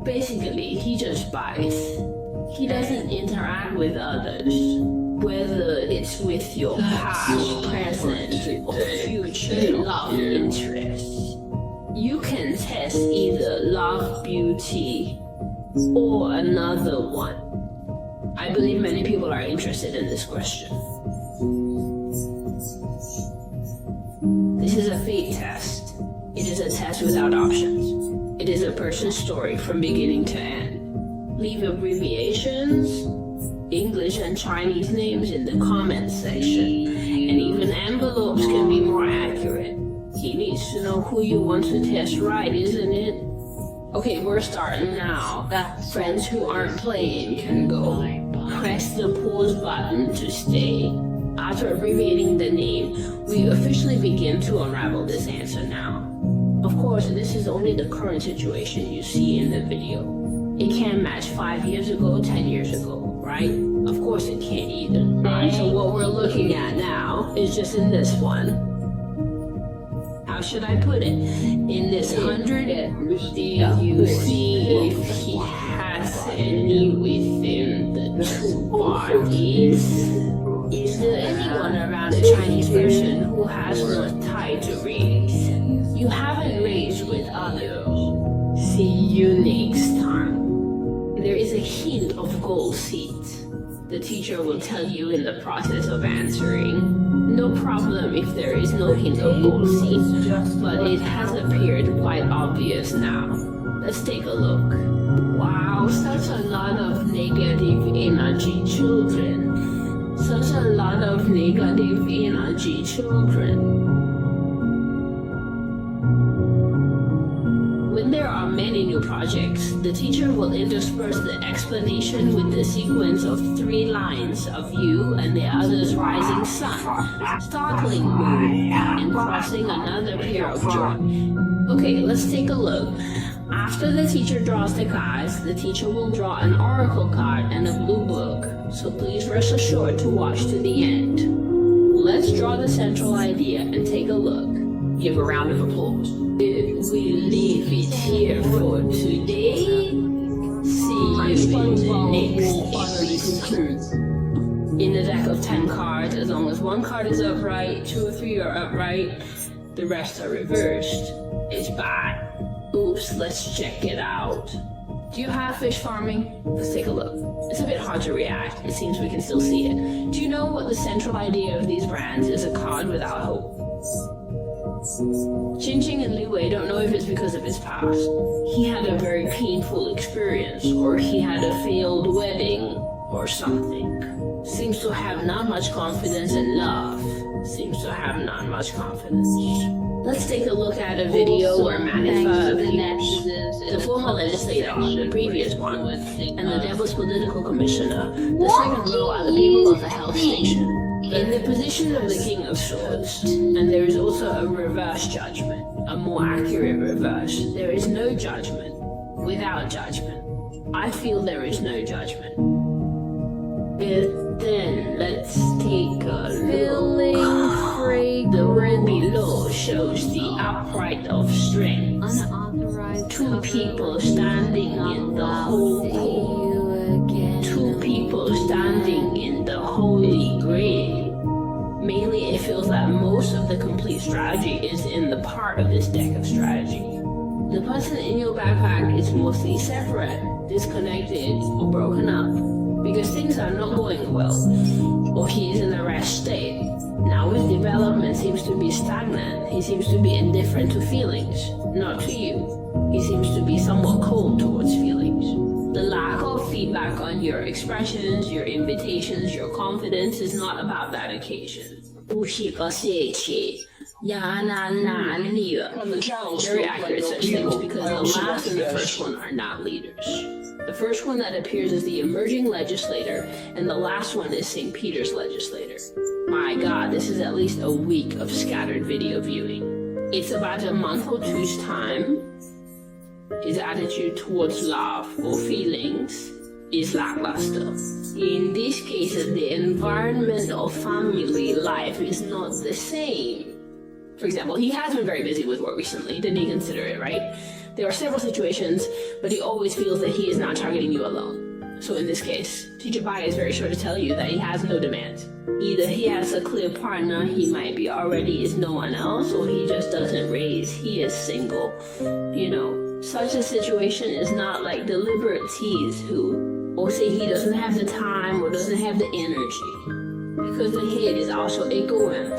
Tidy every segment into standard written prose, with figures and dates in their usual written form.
Basically, he just buys. He doesn't interact with others, whether it's with your past, present, or future love interests. You can test either love, beauty, or another one. I believe many people are interested in this question. This is a fate test. It is a test without options. It is a person's story from beginning to end. Leave abbreviations, English and Chinese names in the comments section, and even envelopes can be more accurate. He needs to know who you want to test right, isn't it? Okay, we're starting now. Friends who aren't playing can go. Press the pause button to stay. After abbreviating the name, we officially begin to unravel this answer now. Of course, this is only the current situation you see in the video. It can't match 5 years ago, 10 years ago, right? Of course it can't either, right? So what we're looking at now is just in this one. How should I put it? In this 100, do you see if he has any within the two parties? Is there anyone around a Chinese person who has no tie to raise? You haven't raised with others. See you next time. There is a hint of gold seeds. The teacher will tell you in the process of answering. No problem if there is no hint of gold seeds, but it has appeared quite obvious now. Let's take a look. Wow, such a lot of negative energy children. Such a lot of negative energy children. When there are many new projects, the teacher will intersperse the explanation with the sequence of 3 lines of you and the other's rising sun, startling moon, and crossing another pair of joy. Okay, let's take a look. After the teacher draws the cards, the teacher will draw an oracle card and a blue book, so please rest assured to watch to the end. Let's draw the central idea and take a look. Give a round of applause. We leave it here for today. See you in the next episode. In a deck of 10 cards, as long as 1 card is upright, 2 or 3 are upright, the rest are reversed. It's bad. Oops, let's check it out. Do you have fish farming? Let's take a look. It's a bit hard to react. It seems we can still see it. Do you know what the central idea of these brands is? A card without hope. Qingqing and Li Wei don't know if it's because of his past. He had a very painful experience, or he had a failed wedding, or something. Seems to have not much confidence in love. Seems to have not much confidence. Let's take a look at a video where Manifa appears, the former legislator on the previous one, and the devil's political commissioner. The second row are the people of the health station. In the position of the King of Swords, and there is also a reverse judgment, a more accurate reverse. There is no judgment without judgment. I feel there is no judgment. Then let's take a look. The row below shows the upright of strength. Two people standing in the holy. Two people standing in the holy grail. Mainly, it feels that most of the complete strategy is in the part of this deck of strategy. The person in your backpack is mostly separate, disconnected, or broken up, because things are not going well, or he is in a rash state. Now his development seems to be stagnant. He seems to be indifferent to feelings, not to you. He seems to be somewhat cold towards feelings. The lack of feedback on your expressions, your invitations, your confidence is not about that occasion. Very accurate such things because the last and the first one are not leaders. The first one that appears is the emerging legislator, and the last one is St. Peter's legislator. My God, this is at least a week of scattered video viewing. It's about a month or two's time. His attitude towards love or feelings is lackluster. In these cases, the environment of family life is not the same. For example, he has been very busy with work recently. Didn't he consider it, right? There are several situations, but he always feels that he is not targeting you alone. So in this case, Teacher Bai is very sure to tell you that he has no demands. Either he has a clear partner he might be already is no one else, or he just doesn't raise, he is single. You know, such a situation is not like deliberate tease who, or say he doesn't have the time or doesn't have the energy. Because the head is also echoing,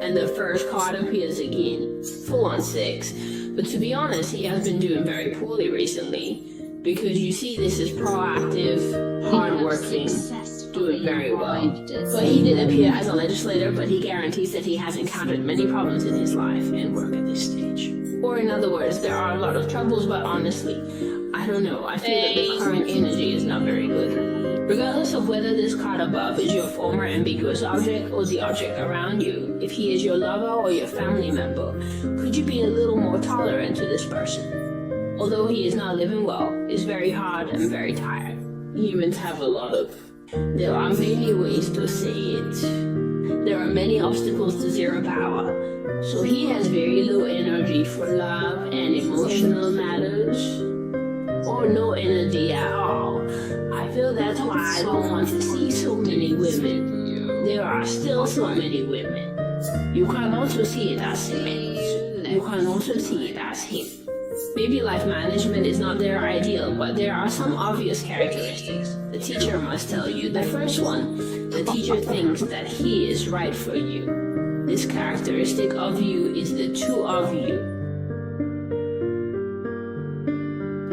and the first card appears again, full on 6. But to be honest, he has been doing very poorly recently. Because you see, this is proactive, hardworking, doing very well. But he did appear as a legislator, but he guarantees that he has encountered many problems in his life and work at this stage. Or in other words, there are a lot of troubles, but honestly, I don't know, I feel that the current energy is not very good. Regardless of whether this card above is your former ambiguous object or the object around you, if he is your lover or your family member, could you be a little more tolerant to this person? Although he is not living well, is very hard and very tired. Humans have a lot of... There are many ways to say it. There are many obstacles to zero power. So he has very low energy for love and emotional matters. Or no energy at all. I feel that's why I don't want to see so many women. There are still so many women. You can also see it as him. You can also see it as him. Maybe life management is not their ideal, but there are some obvious characteristics. The teacher must tell you. The first one, the teacher thinks that he is right for you. This characteristic of you is the two of you.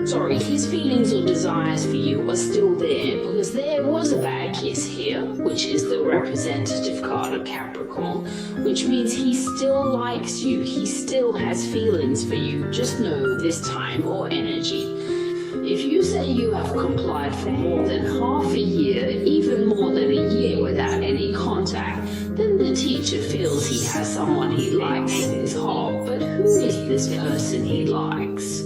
Sorry, his feelings or desires for you are still there, because there was a bad kiss here, which is the representative card of Capricorn, which means he still likes you, he still has feelings for you, just know this time or energy. If you say you have complied for more than half a year, even more than a year without any contact, then the teacher feels he has someone he likes in his heart, but who is this person he likes?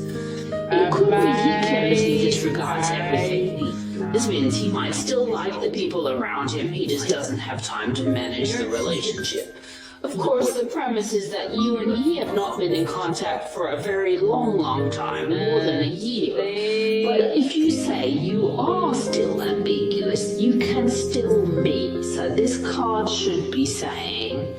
It could be he carelessly disregards everything. This means he might still like the people around him, he just doesn't have time to manage the relationship. Of course, the premise is that you and he have not been in contact for a very long time, more than a year. But if you say you are still ambiguous, you can still meet. So this card should be saying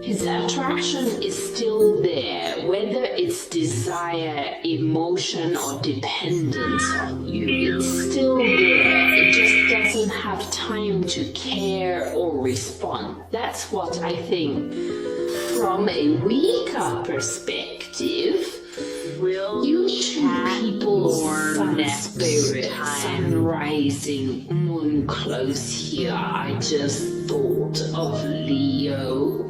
his attraction is still there, whether it's desire, emotion, or dependence on you. It's still there. It just doesn't have time to care or respond. That's what I think. From a weaker perspective, you two people, sun spirit, sun rising, moon close here. I just thought of Leo,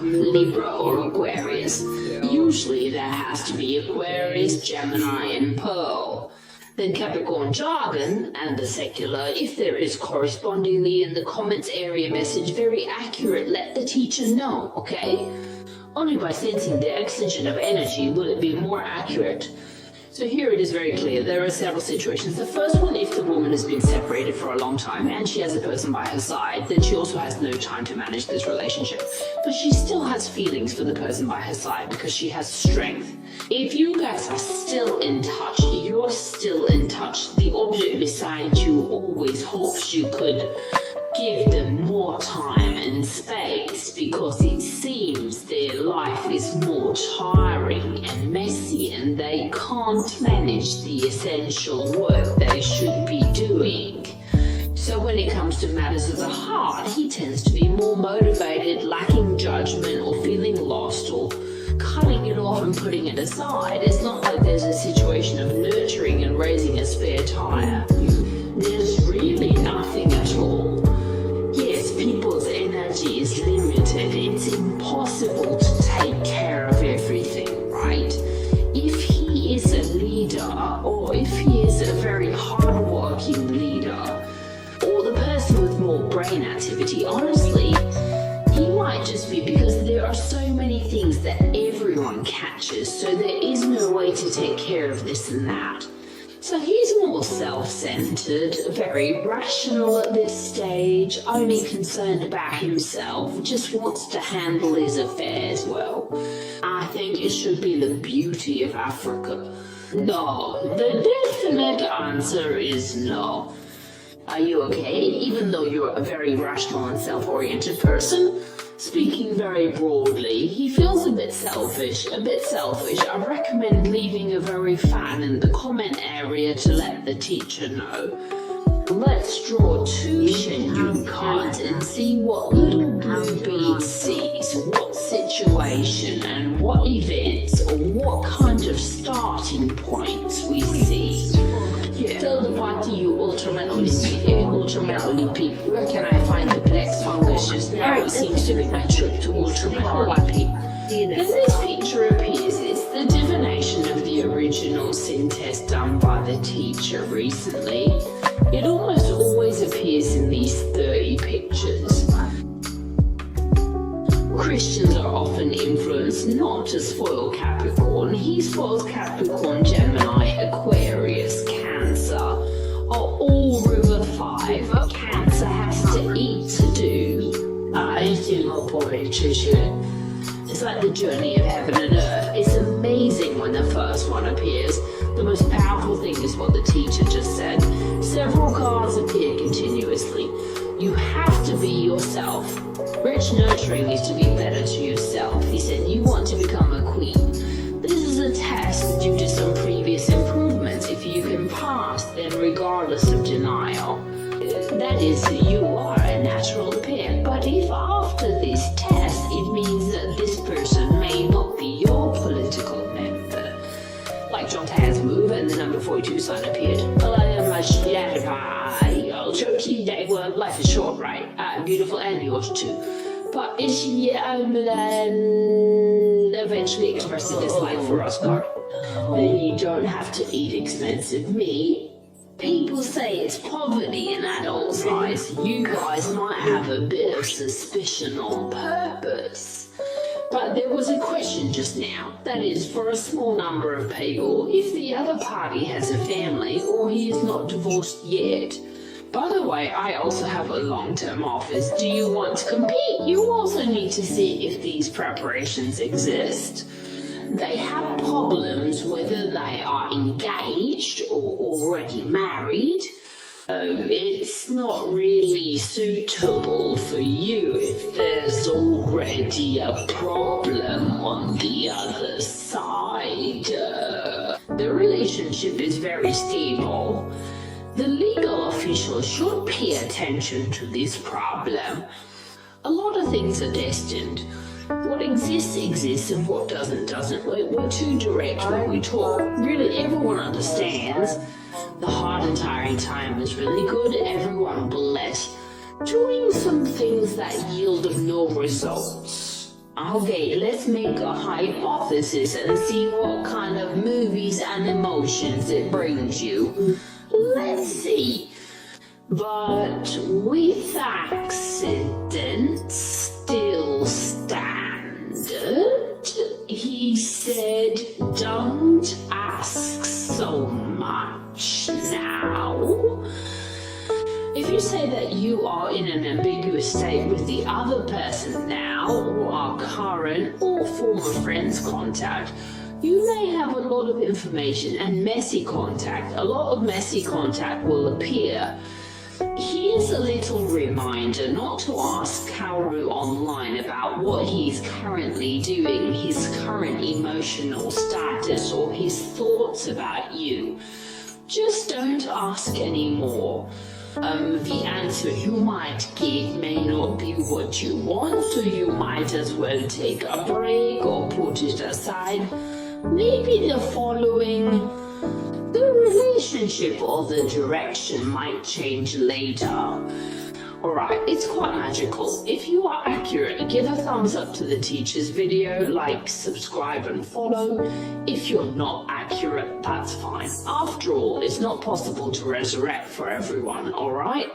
Libra or Aquarius. Usually there has to be Aquarius, Gemini, and Pearl. Then Capricorn jargon and the secular, if there is correspondingly in the comments area message, very accurate, let the teacher know, okay? Only by sensing the extension of energy will it be more accurate. So here it is very clear, there are several situations. The first one, if the woman has been separated for a long time and she has a person by her side, then she also has no time to manage this relationship. But she still has feelings for the person by her side because she has strength. If you guys are still in touch, you're still in touch, the object beside you always hopes you could give them more time and space because it seems their life is more tiring and messy and they can't manage the essential work they should be doing. So when it comes to matters of the heart, he tends to be more motivated, lacking judgment or feeling lost or cutting it off and putting it aside. It's not like there's a situation of nurturing and raising a spare tire. There's really nothing at all. Yes, people's energy is limited. It's impossible to take care of everything, right? If he is a leader, or if he is a very hard-working leader, or the person with more brain activity, honestly, he might just be because there are so many things that everyone catches, so there is no way to take care of this and that. So he's more self-centered, very rational at this stage, only concerned about himself, just wants to handle his affairs well. I think it should be the beauty of Africa. No, the definite answer is no. Are you okay? Even though you're a very rational and self-oriented person, speaking very broadly, he feels a bit selfish. I recommend leaving a very fan in the comment area to let the teacher know. Let's draw 2 Shen cards and see what little blue bead sees, what situation and what events or what kind of starting points we see. Tell the party you ultimately peak. Where can I find the black fungus just now? It seems to be my trip to ultimately peak. When this picture appears, it's the divination of the original sin test done by the teacher recently. It almost always appears in these 30 pictures. Christians are often influenced not to spoil Capricorn. He spoils Capricorn, Gemini, Aquarius, Cancer are all River 5. Cancer has to eat to do. It's like the journey of heaven and earth. It's amazing when the first one appears. The most powerful thing is what the teacher just said. Several cards appear continuously. You have to be yourself. Rich nurturing is to be better to yourself. He said you want to become a queen. This is a test due to some previous improvements. If you can pass, then regardless of denial, that is, you are a natural pair. But if after this test, it means that this person may not be your political member. Like John Tayer's move and the number 42 sign appeared. Life is short, right? Beautiful, and yours too. But is she eventually expressed a dislike for Oscar? Then you don't have to eat expensive meat. People say it's poverty in adult eyes. You guys might have a bit of suspicion on purpose. But there was a question just now. That is, for a small number of people, if the other party has a family or he is not divorced yet. By the way, I also have a long-term office. Do you want to compete? You also need to see if these preparations exist. They have problems whether they are engaged or already married. It's not really suitable for you if there's already a problem on the other side. The relationship is very stable. The legal officials should pay attention to this problem. A lot of things are destined. What exists, exists, and what doesn't. We're too direct when we talk. Really, everyone understands. The hard and tiring time is really good. Everyone bless. Doing some things that yield no results. Okay, let's make a hypothesis and see what kind of movies and emotions it brings you. Let's see. But with accidents still standard, he said, don't ask so much now. If you say that you are in an ambiguous state with the other person now, or are current or former friends contact, you may have a lot of information and messy contact. A lot of messy contact will appear. Here's a little reminder not to ask Kaoru online about what he's currently doing, his current emotional status, or his thoughts about you. Just don't ask anymore. The answer you might get may not be what you want, so you might as well take a break or put it aside. Maybe the following. The relationship or the direction might change later. Alright, it's quite magical. If you are accurate, give a thumbs up to the teacher's video, like, subscribe and follow. If you're not accurate, that's fine. After all, it's not possible to resurrect for everyone, alright?